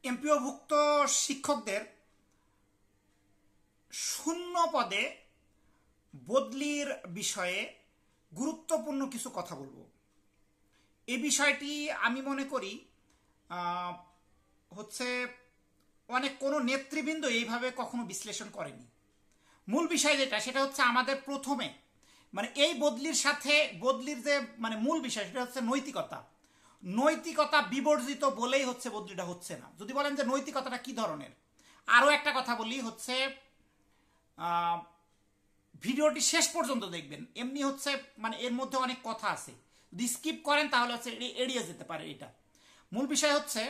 এমপিওভুক্ত শিক্ষকদের শূন্য পদে বদলির বিষয়ে গুরুত্বপূর্ণ কিছু কথা বলবো। এই বিষয়টি আমি মনে করি হচ্ছে অনেক কোনো নেতৃবৃন্দ এইভাবে কখনো বিশ্লেষণ করেনি। মূল বিষয় যেটা সেটা হচ্ছে আমাদের প্রথমে এই বদলির সাথে বদলির যে মূল বিষয় সেটা হচ্ছে নৈতিকতা বিবর্জিত বলেই হচ্ছে বদলিটা হচ্ছে না। যদি বলেন যে নৈতিকতাটা কি ধরনের, আরও একটা কথা বলি হচ্ছে ভিডিওটি শেষ পর্যন্ত দেখবেন। এমনি হচ্ছে এর মধ্যে অনেক কথা আছে, যদি স্কিপ করেন তাহলে হচ্ছে এড়িয়ে যেতে পারে। এটা মূল বিষয় হচ্ছে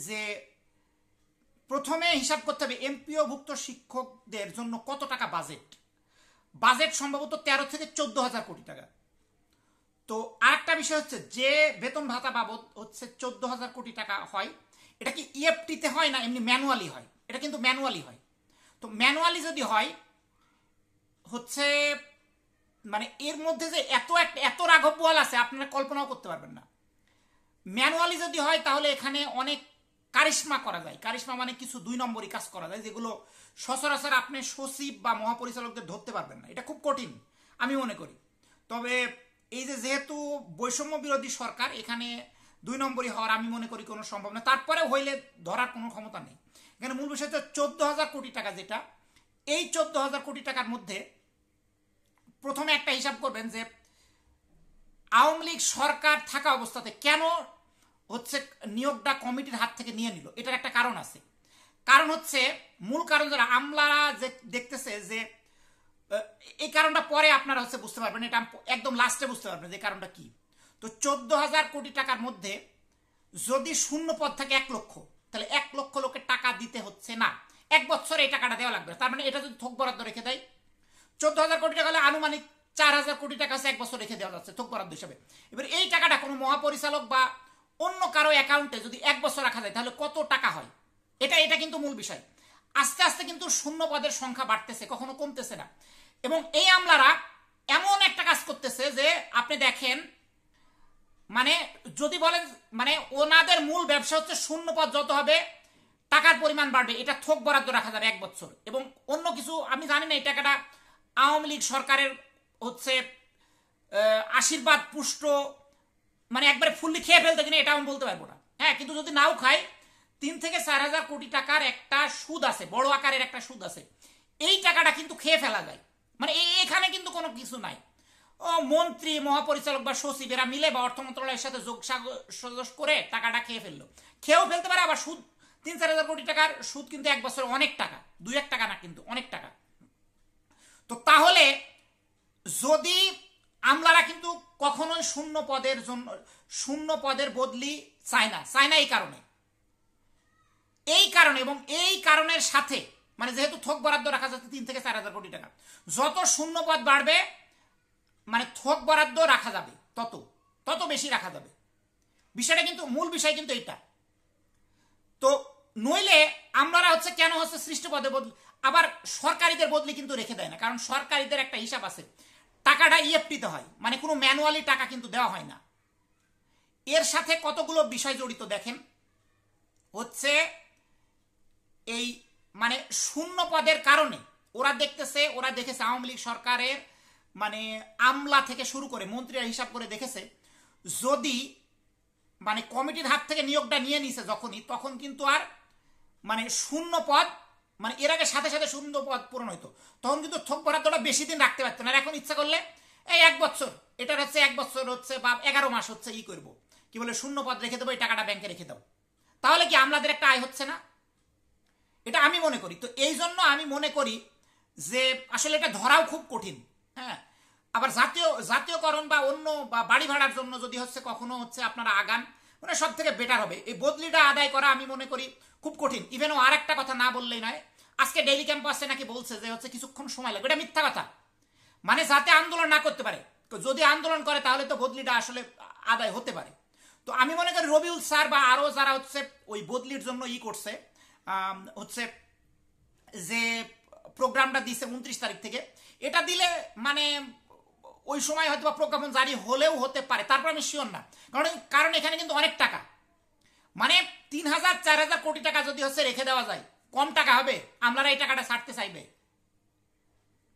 যে প্রথমে হিসাব করতে হবে এমপিওভুক্ত শিক্ষকদের জন্য কত টাকা বাজেট সম্ভবত 13 থেকে 14,000 কোটি টাকা। তো আরেকটা বিষয় হচ্ছে যে বেতন ভাতা বাবদ হচ্ছে 14,000 কোটি টাকা হয়, এটা কি ইএফটিতে হয় না এমনি ম্যানুয়ালি হয়? এটা কিন্তু ম্যানুয়ালি হয়। তো ম্যানুয়ালি যদি হয় হচ্ছে এর মধ্যে যে এত রাঘব বোয়াল আছে আপনারা কল্পনাও করতে পারবেন না। ম্যানুয়ালি যদি হয় তাহলে এখানে অনেক কারিশমা করা যায়। কারিশমা কিছু 2 নম্বরই কাজ করা যায়, যেগুলো সচরাচর আপনি সচিব বা মহাপরিচালকদের ধরতে পারবেন না। এটা খুব কঠিন আমি মনে করি। তবে এই যেহেতু বৈষম্য বিরোধী সরকার, এখানে 2 নম্বরই হওয়ার আমি মনে করি কোনো সম্ভব না। তারপরে হইলে ধরার কোনো ক্ষমতা নেই। এখানে মূল বিষয় হচ্ছে 14,000 কোটি টাকা, যেটা এই 14,000 কোটি টাকার মধ্যে প্রথমে একটা হিসাব করবেন যে আওয়ামী লীগ সরকার থাকা অবস্থাতে কেন হচ্ছে নিয়োগটা কমিটির হাত থেকে নিয়ে নিল। এটার একটা কারণ আছে। কারণ হচ্ছে মূল কারণ যারা আমলারা যে দেখতেছে যে এই কারণটা পরে আপনারা হচ্ছে বুঝতে পারবেন, এটা একদম লাস্টে বুঝতে পারবেন যে কারণটা কি। তো 14,000 কোটি টাকার মধ্যে যদি শূন্য পদ থাকে 1 লক্ষ, তাহলে 1 লক্ষ লোকের টাকা দিতে হচ্ছে না, 1 বছরে এই টাকাটা দেওয়া লাগবে। তার এটা যদি থোক বরাদ্দ রেখে দেয় 14,000 কোটি টাকা হলে আনুমানিক 4,000 কোটি টাকা 1 বছর রেখে দেওয়া যাচ্ছে থোক বরাদ্দ হিসাবে। এবার এই টাকাটা কোনো মহাপরিচালক বা অন্য কারো অ্যাকাউন্টে যদি 1 বছর রাখা যায় তাহলে কত টাকা হয়, এটা কিন্তু মূল বিষয়। আস্তে আস্তে কিন্তু শূন্য পদের সংখ্যা বাড়তেছে, কখনো কমতেছে না। এবং এই আমলারা এমন একটা কাজ করতেছে যে আপনি দেখেন যদি বলেন ওনাদের মূল ব্যবসা হচ্ছে শূন্য পদ যত হবে টাকার পরিমাণ বাড়বে, এটা থোক বরাদ্দ রাখা যাবে 1 বছর। এবং অন্য কিছু আমি জানি না এই টাকাটা আওয়ামী লীগ সরকারের হচ্ছে আশীর্বাদ পুষ্ট একবারে ফুললি খেয়ে ফেলতে কিনা এটা আমি বলতে পারবো না। হ্যাঁ, কিন্তু যদি নাও খাই 3 থেকে 4,000 কোটি টাকার একটা সুদ আছে, বড় আকারের একটা সুদ আছে। এই টাকাটা কিন্তু খেয়ে ফেলা যায়। এখানে কিন্তু কোনো কিছু নাই। ও মন্ত্রী মহাপরিচালক বা সচিব এরা মিলে বা অর্থ মন্ত্রণালয়ের সাথে যোগ সাজস করে টাকাটা খেয়ে খেয়েও ফেলতে পারে। আবার সুদ 3-4,000 কোটি টাকার সুদ কিন্তু 1 বছরে অনেক টাকা, 2-1 টাকা না, কিন্তু অনেক টাকা। তো তাহলে যদি আমলারা কিন্তু কখনোই শূন্য পদের বদলি চায় না এই কারণে এবং এই কারণের সাথে যেহেতু থোক বরাদ্দ রাখা যাচ্ছে 3 থেকে 4,000 কোটি টাকা, যত শূন্য পদ বাড়বে থোক বরাদ্দ রাখা যাবে তত বেশি রাখা যাবে। বিষয়টা কিন্তু মূল বিষয় কিন্তু এটা। তো নইলে আমলারা হচ্ছে কেন হচ্ছে সৃষ্ট পদে বদলি, আবার সরকারিদের বদলি কিন্তু রেখে দেয় না, কারণ সরকারিদের একটা হিসাব আছে, টাকাটা ইএফটিতে হয়, কোনো ম্যানুয়ালি টাকা কিন্তু দেওয়া হয় না। এর সাথে কতগুলো বিষয় জড়িত দেখেন। হচ্ছে এই শূন্য পদের কারণে ওরা দেখেছে আওয়ামী লীগ সরকারের আমলা থেকে শুরু করে মন্ত্রীরা হিসাব করে দেখেছে যদি কমিটির হাত থেকে নিয়োগটা নিয়ে নিছে যখনই, তখন কিন্তু আর শূন্য পদ এর আগে সাথে সাথে শূন্য পদ পূরণ হইতো, তখন কিন্তু থোক বরাদ্দটা বেশি দিন রাখতে পারতো না। এখন ইচ্ছা করলে এই 1 বছর, এটার হচ্ছে 1 বছর হচ্ছে বা 11 মাস হচ্ছে করবো, কি বলে শূন্য পদ রেখে দেবো, এই টাকাটা ব্যাংকে রেখে দাও। তাহলে কি আমলাদের একটা আয় হচ্ছে না? এটা আমি মনে করি। তো এই জন্য আমি মনে করি যে আসলে এটা ধরাও খুব কঠিন। হ্যাঁ, আবার জাতীয়করণ বা অন্য বা বাড়ি ভাড়ার জন্য যদি হচ্ছে কখনো হচ্ছে আপনারা আগান, সব থেকে বেটার হবে। এই বদলিটা আদায় করা আমি মনে করি খুব কঠিন। ইভেন আর একটা কথা না বললেই নয়, আজকে ডেইলি ক্যাম্পাসে নাকি বলছে যে হচ্ছে কিছুক্ষণ সময় লাগবে। এটা মিথ্যা কথা। যাতে আন্দোলন না করতে পারে, যদি আন্দোলন করে তাহলে তো বদলিটা আসলে আদায় হতে পারে। তো আমি মনে করি রবিউল স্যার বা আরো যারা হচ্ছে ওই বদলির জন্য করছে হচ্ছে যে প্রোগ্রামটা দিছে 29 তারিখ থেকে, এটা দিলে ওই সময় হয়তো প্রজ্ঞাপন জারি হলেও হতে পারে, তারপর আমি শিওর না। কারণ এখানে কিন্তু অনেক টাকা, 3,000-4,000 কোটি টাকা যদি হচ্ছে রেখে দেওয়া যায়, কম টাকা হবে? আমলারা এই টাকাটা ছাড়তে চাইবে?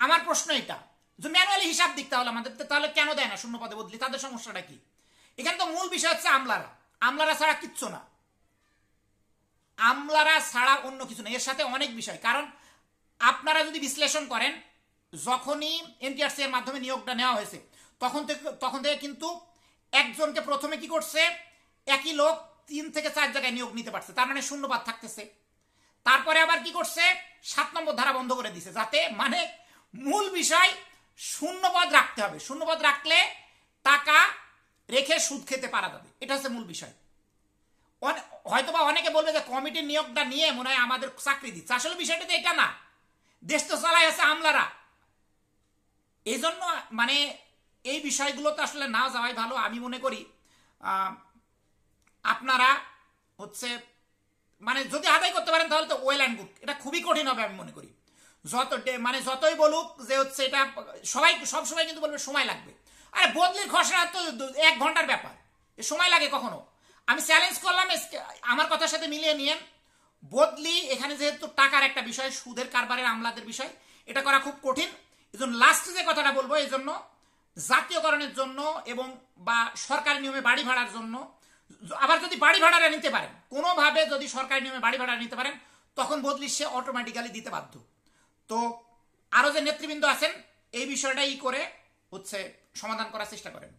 আমার প্রশ্ন এটা। যে ম্যানুয়ালি হিসাব দিক তাহলে আমাদের, তাহলে কেন দেয় না শূন্য পদে বদলি? তাদের সমস্যাটা কি? এখানে তো মূল বিষয় হচ্ছে আমলারা ছাড়া কিচ্ছু না, আমলারা ছাড়া অন্য কিছু না। এর সাথে অনেক বিষয়, কারণ আপনারা যদি বিশ্লেষণ করেন, যখনই এনটিআরসি এর মাধ্যমে নিয়োগটা নেওয়া হয়েছে তখন থেকে কিন্তু একজনকে প্রথমে কি করছে, একই লোক 3 থেকে 4 জায়গায় নিয়োগ নিতে পারছে, তার মানে শূন্যপদ থাকতেছে। তারপরে আবার কি করছে, 7 নম্বর ধারা বন্ধ করে দিছে, যাতে মানে মূল বিষয় শূন্যপদ রাখতে হবে, শূন্যপদ রাখলে টাকা রেখে সুদ খেতে পারা যাবে, এটা হচ্ছে মূল বিষয়। হয়তোবা অনেকে বলবে যে কমিটির নিয়োগটা নিয়ে মনে হয় আমাদের চাকরি দিচ্ছে, আসলে বিষয়টা তো এটা না, দেশ তো চালাই আছে আমলারা। এই জন্য মানে এই বিষয়গুলো তো আসলে না যাওয়াই ভালো। আমি মনে করি আপনারা হচ্ছে মানে যদি আদায় করতে পারেন তাহলে তো ওয়েল অ্যান্ড গুড, এটা খুবই কঠিন হবে আমি মনে করি। যতই বলুক যে হচ্ছে এটা সব সময় কিন্তু বলবে সময় লাগবে। আরে বদলির খসড়া তো 1 ঘন্টার ব্যাপার, সময় লাগে কখনো? আমি চ্যালেঞ্জ করলাম, আমার কথার সাথে মিলিয়ে নিয়েন। বদলি এখানে যেহেতু টাকার একটা বিষয়, সুদের কারবারের আমলাদের বিষয়, এটা করা খুব কঠিন। এই জন্য লাস্টে যে কথাটা বলবো, এই জন্য জাতীয়করণের জন্য এবং বা সরকারি নিয়মে বাড়ি ভাড়ার জন্য, আবার যদি বাড়ি ভাড়াটা নিতে পারেন, কোনোভাবে যদি সরকারি নিয়মে বাড়ি ভাড়া নিতে পারেন, তখন বদলি সে অটোমেটিক্যালি দিতে বাধ্য। তো আরো যে নেতৃবৃন্দ আছেন এই বিষয়টাই করে হচ্ছে সমাধান করার চেষ্টা করেন।